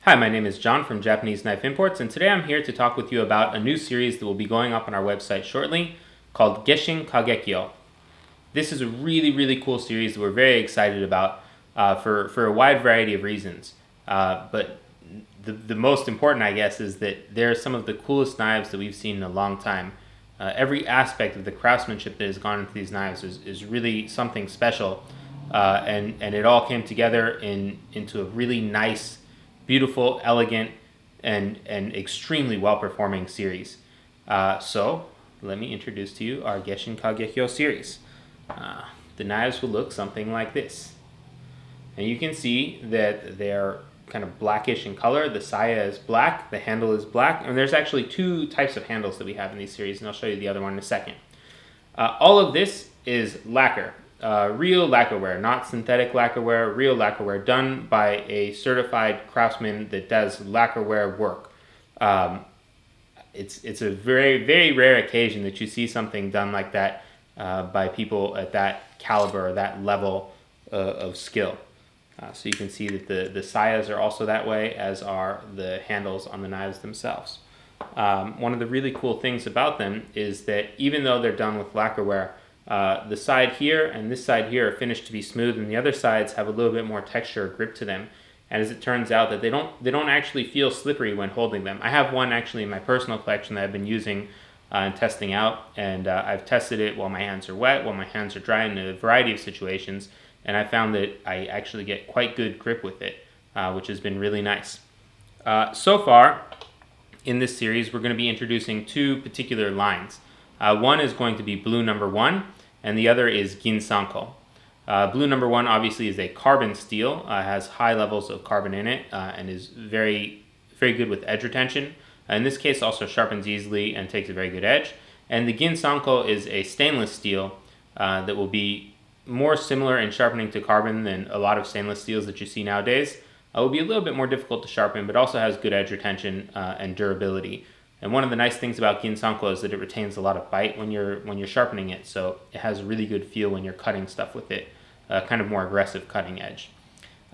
Hi, my name is John from Japanese Knife Imports, and today I'm here to talk with you about a new series that will be going up on our website shortly called Gesshin Kagekiyo. This is a really cool series that we're very excited about for a wide variety of reasons. But the most important, I guess, is that they're some of the coolest knives that we've seen in a long time. Every aspect of the craftsmanship that has gone into these knives is really something special, and it all came together into a really nice, beautiful, elegant, and extremely well-performing series. So let me introduce to you our Gesshin Kagekiyo series. The knives will look something like this. And you can see that they're kind of blackish in color. The saya is black, the handle is black, and there's actually two types of handles that we have in these series, and I'll show you the other one in a second. All of this is lacquer. Real lacquer-ware, not synthetic lacquer-ware, real lacquer-ware done by a certified craftsman that does lacquer-ware work. It's a very rare occasion that you see something done like that by people at that caliber or that level of skill. So you can see that the sayas are also that way, as are the handles on the knives themselves. One of the really cool things about them is that even though they're done with lacquer-ware, the side here and this side here are finished to be smooth, and the other sides have a little bit more texture or grip to them. And as it turns out, that they don't actually feel slippery when holding them. I have one actually in my personal collection that I've been using and testing out, and I've tested it while my hands are wet, while my hands are dry, in a variety of situations, and I found that I actually get quite good grip with it, which has been really nice. So far in this series, we're going to be introducing two particular lines. One is going to be blue number 1, and the other is ginsanko. Blue number 1 obviously is a carbon steel, has high levels of carbon in it, and is very good with edge retention. In this case, also sharpens easily and takes a very good edge. And the ginsanko is a stainless steel that will be more similar in sharpening to carbon than a lot of stainless steels that you see nowadays. It will be a little bit more difficult to sharpen, but also has good edge retention and durability. And one of the nice things about ginsanko is that it retains a lot of bite when you're sharpening it, so it has a really good feel when you're cutting stuff with it, kind of more aggressive cutting edge.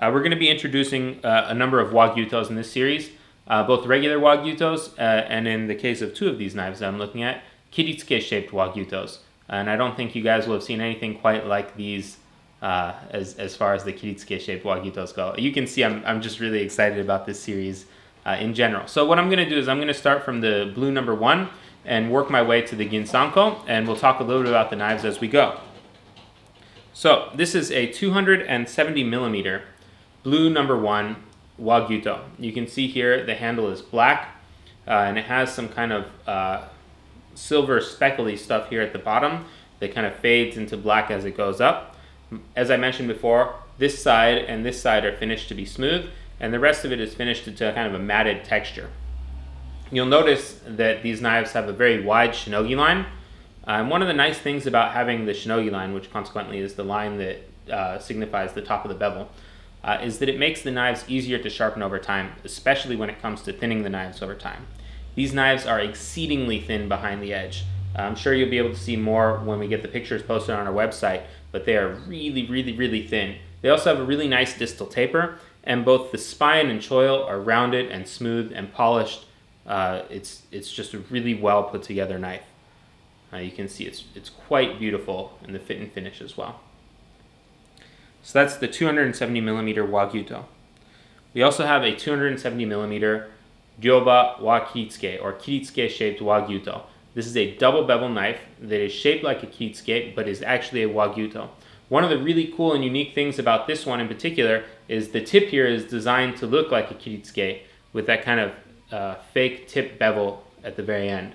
We're going to be introducing a number of wagyutos in this series, both regular wagyutos, and in the case of two of these knives that I'm looking at, kiritsuke-shaped wagyutos. And I don't think you guys will have seen anything quite like these as far as the kiritsuke-shaped wagyutos go. You can see I'm just really excited about this series in general. So what I'm going to do is I'm going to start from the blue number 1 and work my way to the ginsanko, and we'll talk a little bit about the knives as we go. So this is a 270 millimeter blue number 1 wagyuto. You can see here the handle is black, and it has some kind of silver speckly stuff here at the bottom that kind of fades into black as it goes up. As I mentioned before, this side and this side are finished to be smooth, and the rest of it is finished to kind of a matted texture. You'll notice that these knives have a very wide shinogi line. And one of the nice things about having the shinogi line, which consequently is the line that signifies the top of the bevel, is that it makes the knives easier to sharpen over time, especially when it comes to thinning the knives over time. These knives are exceedingly thin behind the edge. I'm sure you'll be able to see more when we get the pictures posted on our website, but they are really thin. They also have a really nice distal taper, and both the spine and choil are rounded and smooth and polished. It's just a really well put together knife. You can see it's quite beautiful in the fit and finish as well. So that's the 270 millimeter wagyuto. We also have a 270 millimeter ryoba wa kiritsuke, or kiritsuke shaped wagyuto. This is a double bevel knife that is shaped like a kiritsuke but is actually a wagyuto. One of the really cool and unique things about this one in particular is the tip here is designed to look like a kiritsuke with that kind of fake tip bevel at the very end.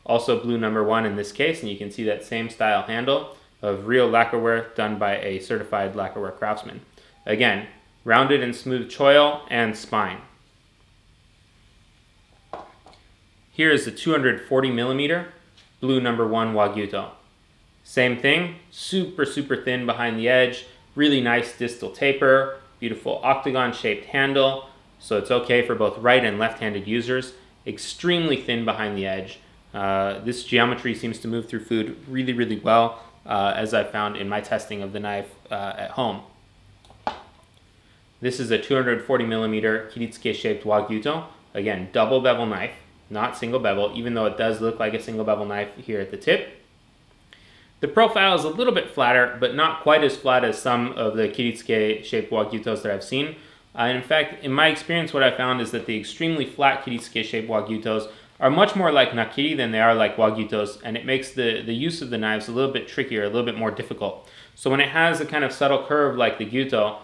Also blue number 1 in this case, and you can see that same style handle of real lacquer-ware done by a certified lacquer-ware craftsman. Again, rounded and smooth choil and spine. Here is the 240 millimeter blue number 1 wagyuto. Same thing, super thin behind the edge, really nice distal taper, beautiful octagon shaped handle, so it's okay for both right and left-handed users. Extremely thin behind the edge. This geometry seems to move through food really well, as I found in my testing of the knife at home. This is a 240 millimeter kiritsuke shaped wagyuto. Again, double bevel knife, not single bevel, even though it does look like a single bevel knife here at the tip. The profile is a little bit flatter, but not quite as flat as some of the kiritsuke shaped wagyutos that I've seen. And in fact, in my experience, what I found is that the extremely flat kiritsuke shaped wagyutos are much more like nakiri than they are like wagyutos, and it makes the use of the knives a little bit trickier, a little bit more difficult. So when it has a kind of subtle curve like the gyuto,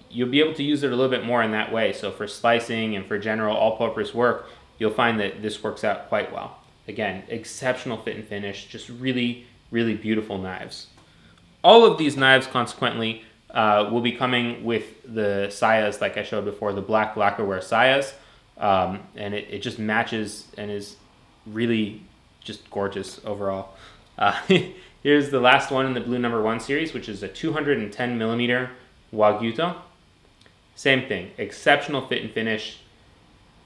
you'll be able to use it a little bit more in that way. So for slicing and for general all-purpose work, you'll find that this works out quite well. Again, exceptional fit and finish, just really, really beautiful knives. All of these knives, consequently, will be coming with the sayas, like I showed before, the black lacquer-ware sayas. And it just matches and is really just gorgeous overall. Here's the last one in the blue number 1 series, which is a 210 millimeter wagyuto. Same thing, exceptional fit and finish,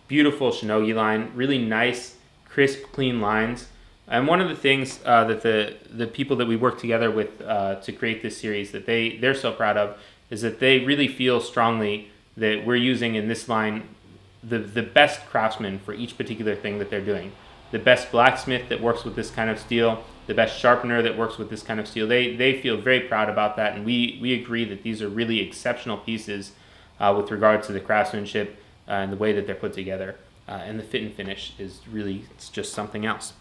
beautiful shinogi line, really nice, crisp, clean lines. And one of the things that the people that we work together with to create this series that they're so proud of is that they really feel strongly that we're using in this line the best craftsman for each particular thing that they're doing. The best blacksmith that works with this kind of steel, the best sharpener that works with this kind of steel. They feel very proud about that, and we agree that these are really exceptional pieces with regard to the craftsmanship and the way that they're put together. And the fit and finish is really, it's just something else.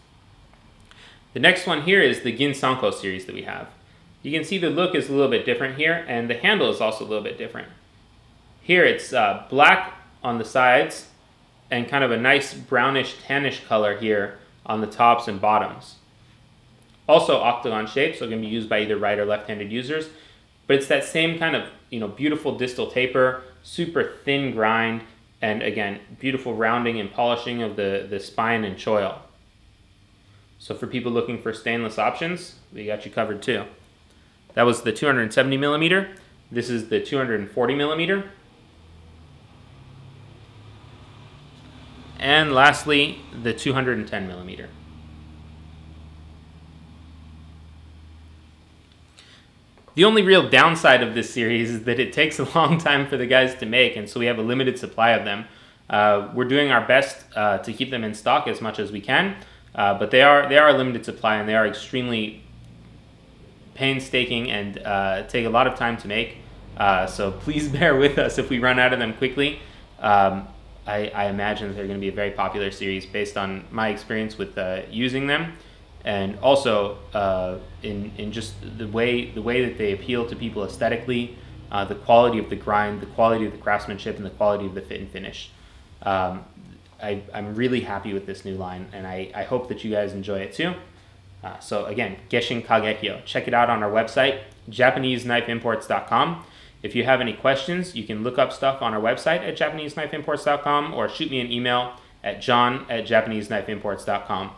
The next one here is the ginsanko series that we have. You can see the look is a little bit different here, and the handle is also a little bit different. Here it's black on the sides and kind of a nice brownish tannish color here on the tops and bottoms. Also octagon shape, so it can be used by either right or left-handed users, but it's that same kind of beautiful distal taper, super thin grind, and again, beautiful rounding and polishing of the spine and choil. So for people looking for stainless options, we got you covered too. That was the 270 millimeter. This is the 240 millimeter. And lastly, the 210 millimeter. The only real downside of this series is that it takes a long time for the guys to make, and so we have a limited supply of them. We're doing our best to keep them in stock as much as we can, but they are a limited supply, and they are extremely painstaking and take a lot of time to make. So please bear with us if we run out of them quickly. I imagine that they're going to be a very popular series based on my experience with using them, and also in just the way that they appeal to people aesthetically, the quality of the grind, the quality of the craftsmanship, and the quality of the fit and finish. I'm really happy with this new line, and I hope that you guys enjoy it too. So again, Gesshin Kagekiyo. Check it out on our website, JapaneseKnifeImports.com. If you have any questions, you can look up stuff on our website at JapaneseKnifeImports.com or shoot me an email at john@JapaneseKnifeImports.com.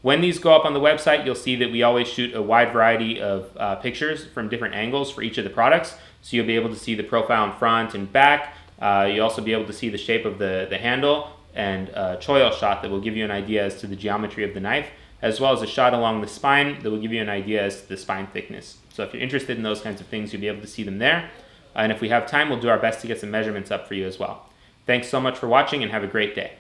When these go up on the website, you'll see that we always shoot a wide variety of pictures from different angles for each of the products. So you'll be able to see the profile in front and back. You'll also be able to see the shape of the handle and a choil shot that will give you an idea as to the geometry of the knife, as well as a shot along the spine that will give you an idea as to the spine thickness. So if you're interested in those kinds of things, you'll be able to see them there. And if we have time, we'll do our best to get some measurements up for you as well. Thanks so much for watching, and have a great day.